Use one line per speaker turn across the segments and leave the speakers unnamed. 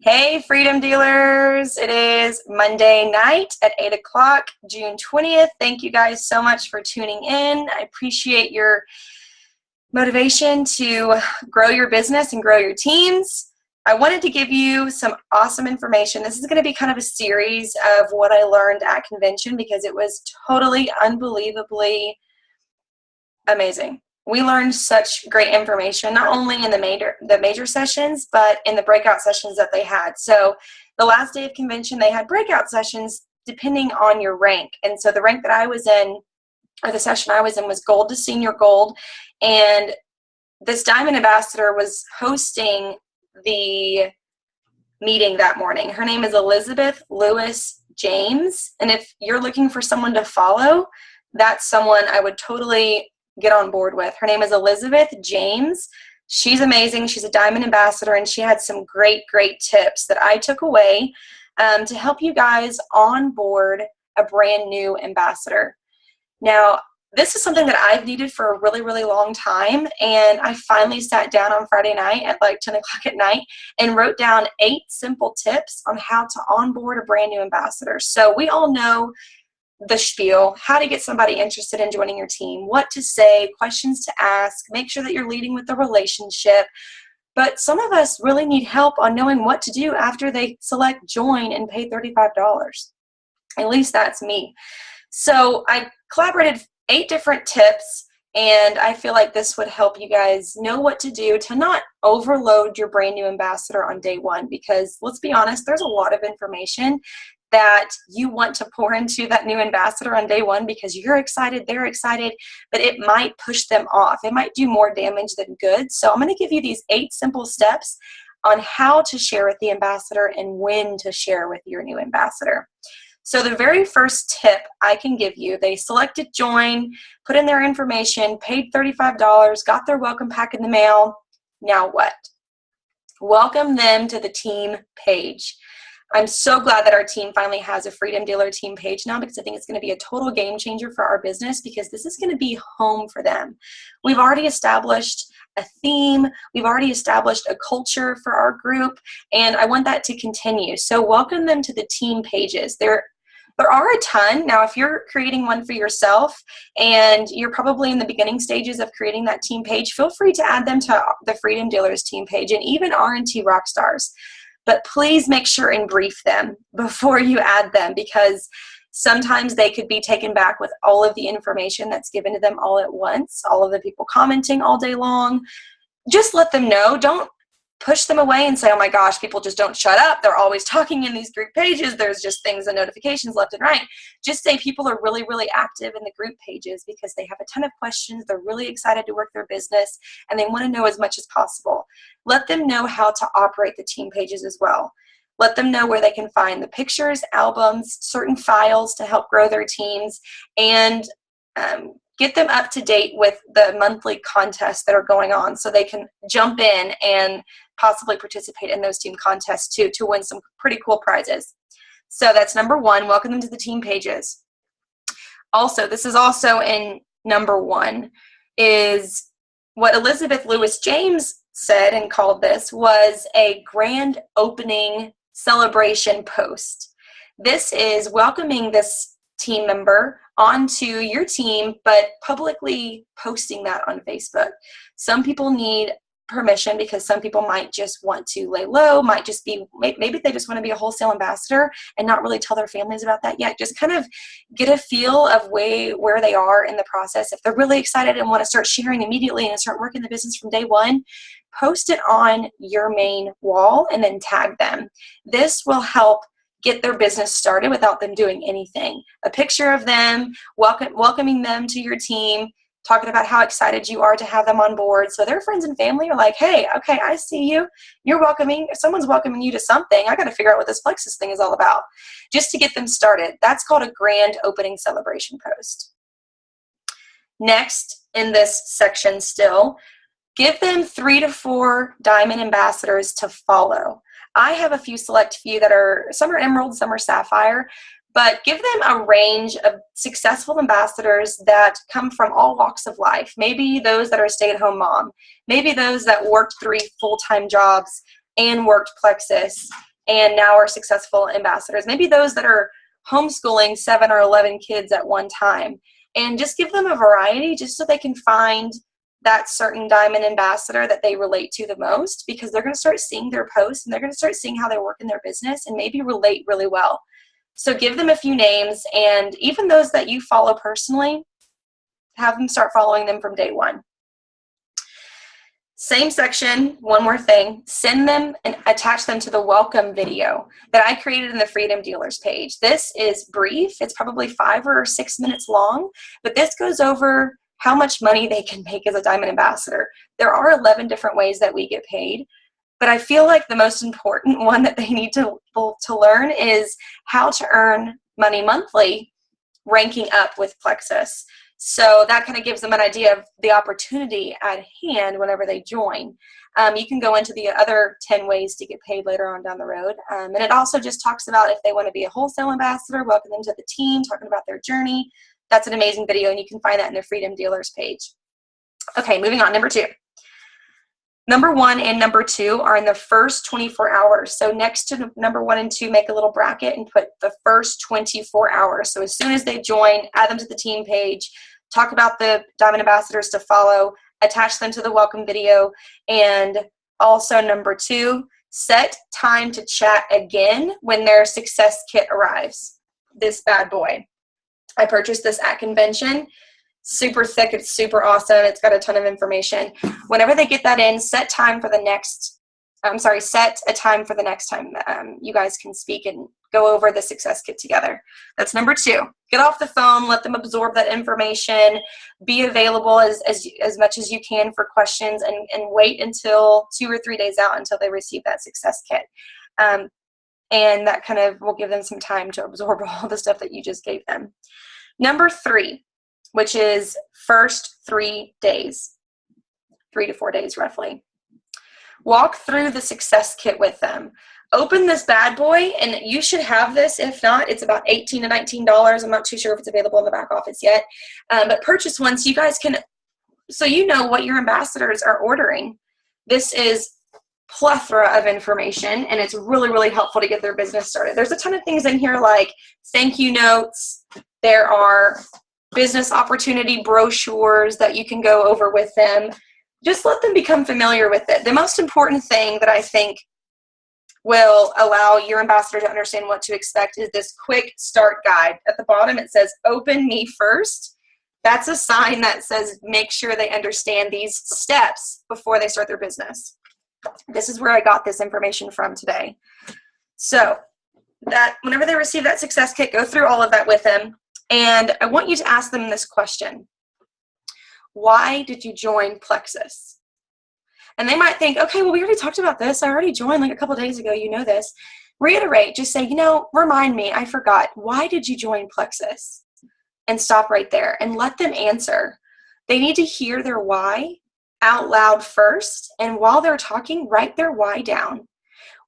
Hey, Freedom Dealers. It is Monday night at 8 o'clock, June 20th. Thank you guys so much for tuning in. I appreciate your motivation to grow your business and grow your teams. I wanted to give you some awesome information. This is going to be kind of a series of what I learned at convention because it was totally unbelievably amazing. We learned such great information, not only in the major sessions, but in the breakout sessions that they had. So the last day of convention, they had breakout sessions depending on your rank. And so the rank that I was in, or the session I was in, was gold to senior gold. And this diamond ambassador was hosting the meeting that morning. Her name is Elizabeth Lewis James. And if you're looking for someone to follow, that's someone I would totally get on board with. Her name is Elizabeth James. She's amazing. She's a diamond ambassador, and she had some great tips that I took away to help you guys onboard a brand new ambassador. Now, this is something that I've needed for a really long time, and I finally sat down on Friday night at like 10 o'clock at night and wrote down 8 simple tips on how to onboard a brand new ambassador. So we all know the spiel, how to get somebody interested in joining your team, what to say, questions to ask, make sure that you're leading with the relationship. But some of us really need help on knowing what to do after they select join and pay $35. At least that's me. So I collaborated 8 different tips, and I feel like this would help you guys know what to do to not overload your brand new ambassador on day one, because let's be honest, there's a lot of information that you want to pour into that new ambassador on day one because you're excited, they're excited, but it might push them off. It might do more damage than good. So I'm going to give you these 8 simple steps on how to share with the ambassador and when to share with your new ambassador. So the very first tip I can give you, they selected join, put in their information, paid $35, got their welcome pack in the mail. Now what? Welcome them to the team page. I'm so glad that our team finally has a Freedom Dealer team page now, because I think it's going to be a total game changer for our business, because this is going to be home for them. We've already established a theme. We've already established a culture for our group, and I want that to continue. So welcome them to the team pages. There are a ton. Now, if you're creating one for yourself and you're probably in the beginning stages of creating that team page, feel free to add them to the Freedom Dealers team page and even R&T Rockstars. But please make sure and brief them before you add them, because sometimes they could be taken back with all of the information that's given to them all at once, all of the people commenting all day long. Just let them know. Don't push them away and say, oh my gosh, people just don't shut up. They're always talking in these group pages. There's just things and notifications left and right. Just say people are really active in the group pages because they have a ton of questions. They're really excited to work their business, and they want to know as much as possible. Let them know how to operate the team pages as well. Let them know where they can find the pictures, albums, certain files to help grow their teams, and get them up to date with the monthly contests that are going on so they can jump in and possibly participate in those team contests too, to win some pretty cool prizes. So that's number 1, welcome them to the team pages. Also, this is also in number 1, is what Elizabeth Lewis James said and called this was a grand opening celebration post. This is welcoming this team member onto your team, but publicly posting that on Facebook. Some people need permission because some people might just want to lay low, might just be, maybe they just want to be a wholesale ambassador and not really tell their families about that yet. Just kind of get a feel of where they are in the process. If they're really excited and want to start sharing immediately and start working the business from day one, post it on your main wall and then tag them. This will help get their business started without them doing anything. A picture of them, welcoming them to your team, talking about how excited you are to have them on board. So their friends and family are like, hey, okay, I see you. You're welcoming, if someone's welcoming you to something, I got to figure out what this Plexus thing is all about, just to get them started. That's called a grand opening celebration post. Next in this section still, give them 3 to 4 diamond ambassadors to follow. I have a select few that are, some are emerald, some are sapphire, but give them a range of successful ambassadors that come from all walks of life. Maybe those that are a stay-at-home mom, maybe those that worked 3 full-time jobs and worked Plexus and now are successful ambassadors. Maybe those that are homeschooling 7 or 11 kids at one time. And just give them a variety just so they can find that certain diamond ambassador that they relate to the most, because they're going to start seeing their posts and they're going to start seeing how they work in their business and maybe relate really well. So give them a few names, and even those that you follow personally, have them start following them from day one. Same section, one more thing, send them and attach them to the welcome video that I created in the Freedom Dealers page. This is brief. It's probably 5 or 6 minutes long, but this goes over how much money they can make as a diamond ambassador. There are 11 different ways that we get paid, but I feel like the most important one that they need to learn is how to earn money monthly ranking up with Plexus. So that kind of gives them an idea of the opportunity at hand whenever they join. You can go into the other 10 ways to get paid later on down the road. And it also just talks about if they want to be a wholesale ambassador, welcome them to the team, talking about their journey. That's an amazing video, and you can find that in the Freedom Dealers page. Okay, moving on, number 2. Number 1 and number 2 are in the first 24 hours. So next to number 1 and 2, make a little bracket and put the first 24 hours. So as soon as they join, add them to the team page, talk about the diamond ambassadors to follow, attach them to the welcome video, and also number 2, set time to chat again when their success kit arrives. This bad boy. I purchased this at convention. Super thick. It's super awesome. It's got a ton of information. Whenever they get that in, set a time for the next time you guys can speak and go over the success kit together. That's number 2. Get off the phone, let them absorb that information, be available as much as you can for questions, and wait until 2 or 3 days out until they receive that success kit. And that kind of will give them some time to absorb all the stuff that you just gave them. Number 3, which is first 3 days, 3 to 4 days roughly. Walk through the success kit with them. Open this bad boy, and you should have this. If not, it's about $18 to $19. I'm not too sure if it's available in the back office yet. But purchase one so you guys can, so you know what your ambassadors are ordering. This is plethora of information, and it's really, really helpful to get their business started. There's a ton of things in here like thank you notes. There are business opportunity brochures that you can go over with them. Just let them become familiar with it. The most important thing that I think will allow your ambassador to understand what to expect is this quick start guide. At the bottom it says open me first. That's a sign that says make sure they understand these steps before they start their business. This is where I got this information from today. So that whenever they receive that success kit, go through all of that with them. And I want you to ask them this question. Why did you join Plexus? And they might think, okay, well, we already talked about this. I already joined like a couple days ago. You know this. Reiterate. Just say, remind me. I forgot. Why did you join Plexus? And stop right there and let them answer. They need to hear their why out loud first. And while they're talking, write their why down.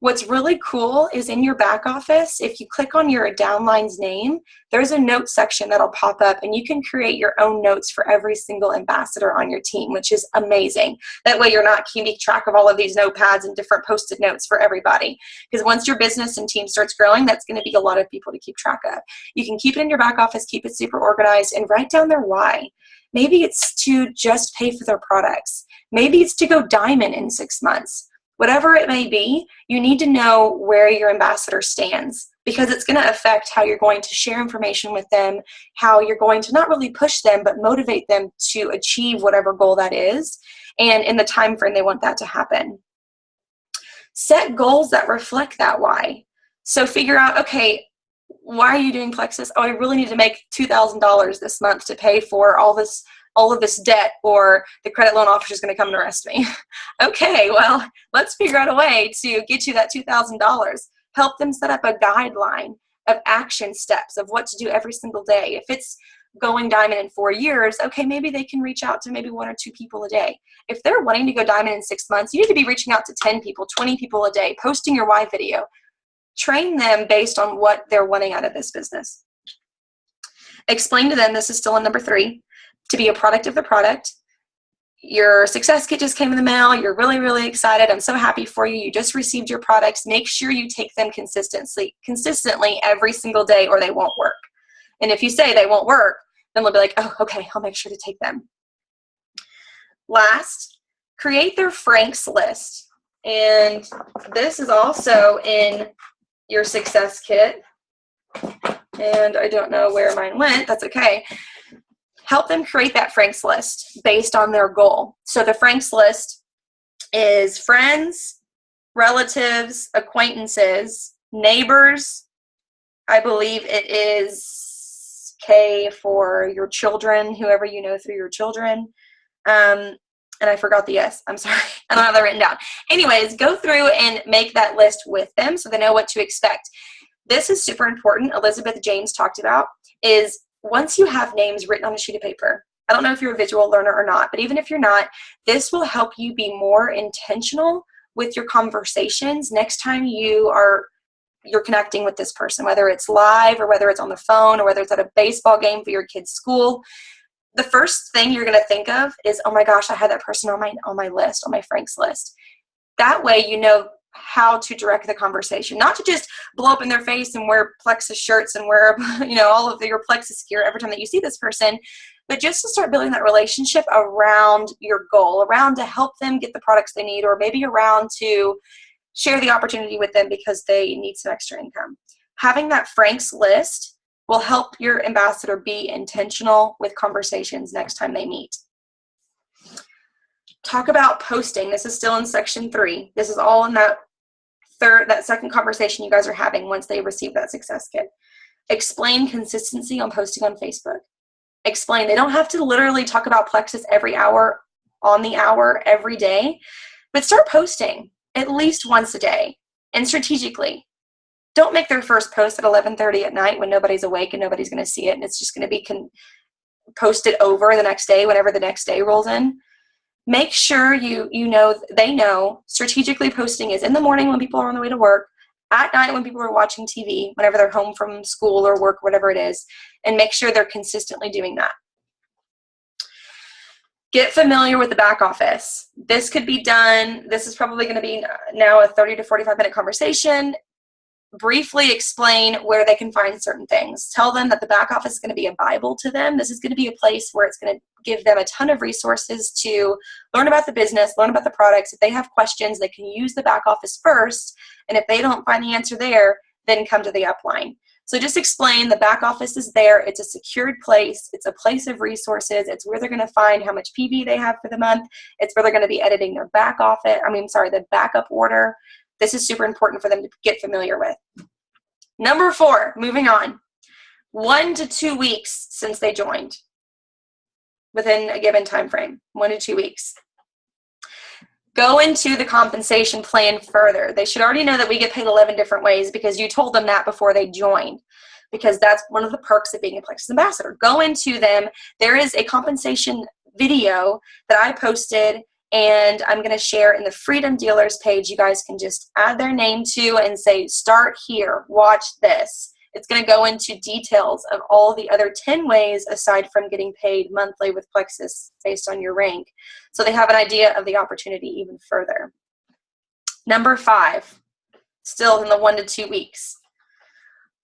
What's really cool is in your back office, if you click on your downline's name, there's a note section that'll pop up, and you can create your own notes for every single ambassador on your team, which is amazing. That way you're not keeping track of all of these notepads and different post-it notes for everybody. Because once your business and team starts growing, that's going to be a lot of people to keep track of. You can keep it in your back office, keep it super organized, and write down their why. Maybe it's to just pay for their products. Maybe it's to go diamond in 6 months. Whatever it may be, you need to know where your ambassador stands, because it's going to affect how you're going to share information with them, how you're going to not really push them, but motivate them to achieve whatever goal that is, and in the time frame they want that to happen. Set goals that reflect that why. So figure out, okay, why are you doing Plexus? Oh, I really need to make $2,000 this month to pay for all of this debt, or the credit loan officer is going to come and arrest me. Okay, well, let's figure out a way to get you that $2,000. Help them set up a guideline of action steps of what to do every single day. If it's going diamond in 4 years, okay, maybe they can reach out to maybe 1 or 2 people a day. If they're wanting to go diamond in 6 months, you need to be reaching out to 10 people, 20 people a day, posting your why video. Train them based on what they're wanting out of this business. Explain to them, this is still in number 3, to be a product of the product. your success kit just came in the mail. You're really, really excited. I'm so happy for you. You just received your products. Make sure you take them consistently every single day, or they won't work. And if you say they won't work, then they'll be like, oh, okay, I'll make sure to take them. Last, create their Franks list. And this is also in your success kit. And I don't know where mine went. That's okay. Help them create that Franks list based on their goal. So the Franks list is friends, relatives, acquaintances, neighbors. I believe it is K for your children, whoever you know through your children. And I forgot the S. I'm sorry. I don't have that written down. Anyways, go through and make that list with them so they know what to expect. This is super important. Elizabeth James talked about is once you have names written on a sheet of paper, I don't know if you're a visual learner or not, but even if you're not, this will help you be more intentional with your conversations next time you're connecting with this person, whether it's live or whether it's on the phone or whether it's at a baseball game for your kid's school. The first thing you're going to think of is, oh my gosh, I had that person on my list, on my Franks list. That way you know how to direct the conversation, not to just blow up in their face and wear Plexus shirts and wear, all of your Plexus gear every time that you see this person, but just to start building that relationship around your goal, around to help them get the products they need, or maybe around to share the opportunity with them because they need some extra income. Having that Franks list will help your ambassador be intentional with conversations next time they meet. Talk about posting. This is still in section 3. This is all in that second conversation you guys are having once they receive that success kit. Explain consistency on posting on Facebook. Explain. They don't have to literally talk about Plexus every hour, on the hour, every day, but start posting at least once a day and strategically. Don't make their first post at 11:30 at night when nobody's awake and nobody's going to see it, and it's just going to be posted over the next day whenever the next day rolls in. Make sure they know strategically posting is in the morning when people are on the way to work, at night when people are watching TV, whenever they're home from school or work, whatever it is, and make sure they're consistently doing that. Get familiar with the back office. This could be done. This is probably going to be now a 30 to 45 minute conversation. Briefly explain where they can find certain things. Tell them that the back office is going to be a Bible to them. This is going to be a place where it's going to give them a ton of resources to learn about the business, learn about the products. If they have questions, they can use the back office first. And if they don't find the answer there, then come to the upline. So just explain the back office is there. It's a secured place. It's a place of resources. It's where they're going to find how much PV they have for the month. It's where they're going to be editing their the backup order. This is super important for them to get familiar with. Number 4, moving on. 1 to 2 weeks since they joined. Within a given time frame, 1 to 2 weeks. Go into the compensation plan further. They should already know that we get paid 11 different ways because you told them that before they joined, because that's one of the perks of being a Plexus ambassador. Go into them. There is a compensation video that I posted and I'm going to share in the Freedom Dealers page. You guys can just add their name to and say, start here, watch this. It's going to go into details of all the other 10 ways aside from getting paid monthly with Plexus based on your rank. So they have an idea of the opportunity even further. Number 5, still in the 1 to 2 weeks,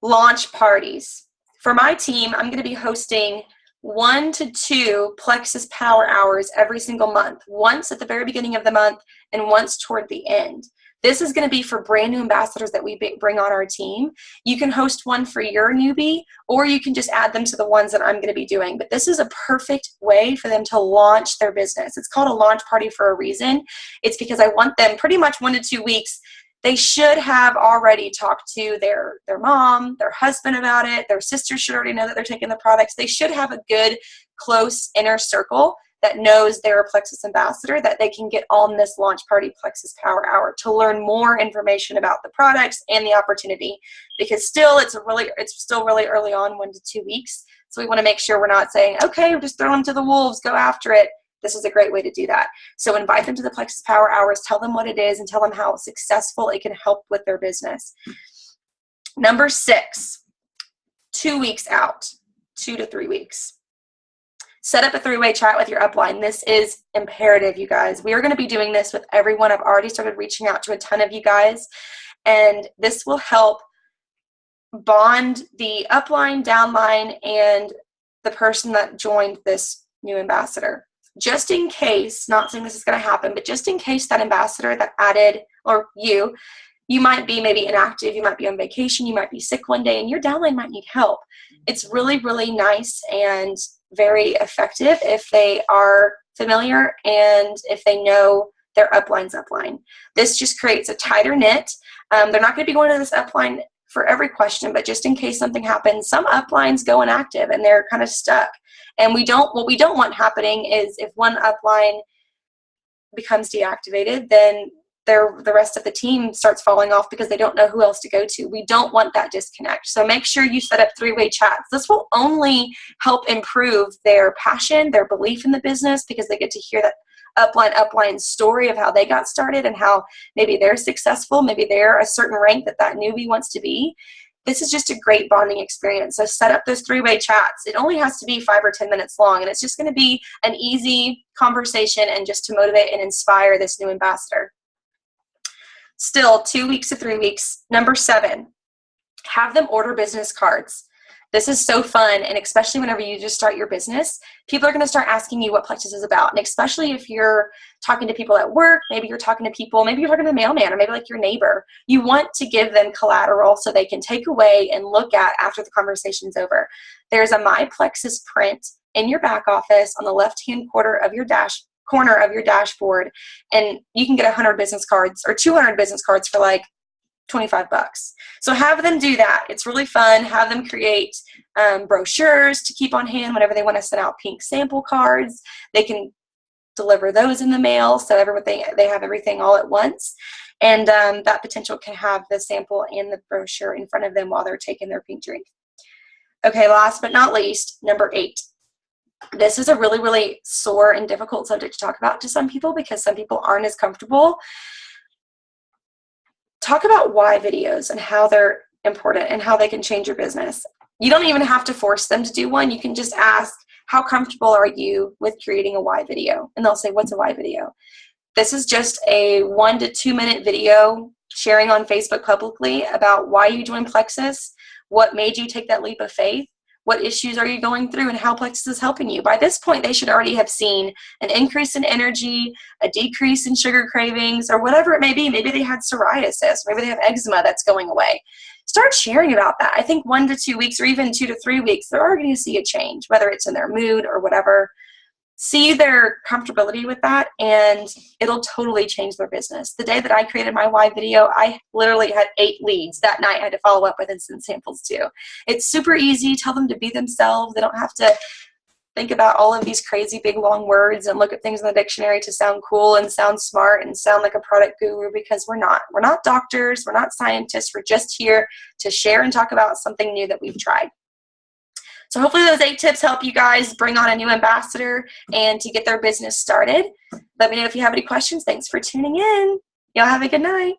launch parties. For my team, I'm going to be hosting 1 to 2 Plexus Power Hours every single month, once at the very beginning of the month and once toward the end. This is going to be for brand new ambassadors that we bring on our team. You can host one for your newbie, or you can just add them to the ones that I'm going to be doing. But this is a perfect way for them to launch their business. It's called a launch party for a reason. It's because I want them pretty much 1 to 2 weeks. They should have already talked to their mom, their husband about it. Their sisters should already know that they're taking the products. They should have a good, close inner circle that knows they're a Plexus ambassador, that they can get on this launch party Plexus Power Hour to learn more information about the products and the opportunity, because it's still really early on, 1 to 2 weeks. So we want to make sure we're not saying, okay, just throw them to the wolves, go after it. This is a great way to do that. So invite them to the Plexus Power Hours, tell them what it is, and tell them how successful it can help with their business. Number 6, 2 weeks out, 2 to 3 weeks. Set up a three-way chat with your upline. This is imperative, you guys. We are going to be doing this with everyone. I've already started reaching out to a ton of you guys, and this will help bond the upline, downline, and the person that joined this new ambassador. Just in case, not saying this is going to happen, but just in case that ambassador that added, or you might be maybe inactive, you might be on vacation, you might be sick one day, and your downline might need help. It's really, really nice and very effective if they are familiar and if they know their upline's upline. This just creates a tighter knit. They're not going to be going to this upline for every question, but just in case something happens, some uplines go inactive and they're kind of stuck. And what we don't want happening is if one upline becomes deactivated, then the rest of the team starts falling off because they don't know who else to go to. We don't want that disconnect. So make sure you set up three-way chats. This will only help improve their passion, their belief in the business, because they get to hear that upline story of how they got started and how maybe they're successful, maybe they're a certain rank that newbie wants to be. This is just a great bonding experience. So set up those three-way chats. It only has to be 5 or 10 minutes long, and it's just going to be an easy conversation and just to motivate and inspire this new ambassador. Still 2 weeks to 3 weeks. Number 7, have them order business cards. This is so fun, and especially whenever you just start your business, people are going to start asking you what Plexus is about, and especially if you're talking to people at work, maybe you're talking to people, maybe you're talking to the mailman, or maybe like your neighbor. You want to give them collateral so they can take away and look at after the conversation's over. There's a My Plexus print in your back office on the left-hand corner of your dashboard, and you can get 100 business cards or 200 business cards for like $25. So have them do that. It's really fun. Have them create brochures to keep on hand whenever they want to send out pink sample cards. They can deliver those in the mail, so they have everything all at once. And that potential can have the sample and the brochure in front of them while they're taking their pink drink. Okay, last but not least, number 8. This is a really, really sore and difficult subject to talk about to some people because some people aren't as comfortable. Talk about why videos and how they're important and how they can change your business. You don't even have to force them to do one. You can just ask, how comfortable are you with creating a why video? And they'll say, what's a why video? This is just a 1 to 2 minute video sharing on Facebook publicly about why you joined Plexus, what made you take that leap of faith, what issues are you going through, and how Plexus is helping you. By this point, they should already have seen an increase in energy, a decrease in sugar cravings, or whatever it may be. Maybe they had psoriasis, maybe they have eczema that's going away. Start sharing about that. I think 1 to 2 weeks or even 2 to 3 weeks, they're already going to see a change, whether it's in their mood or whatever. See their comfortability with that, and it'll totally change their business. The day that I created my why video, I literally had 8 leads that night I had to follow up with and send samples to. It's super easy. Tell them to be themselves. They don't have to think about all of these crazy big long words and look at things in the dictionary to sound cool and sound smart and sound like a product guru, because we're not. We're not doctors. We're not scientists. We're just here to share and talk about something new that we've tried. So hopefully those 8 tips help you guys bring on a new ambassador and to get their business started. Let me know if you have any questions. Thanks for tuning in. Y'all have a good night.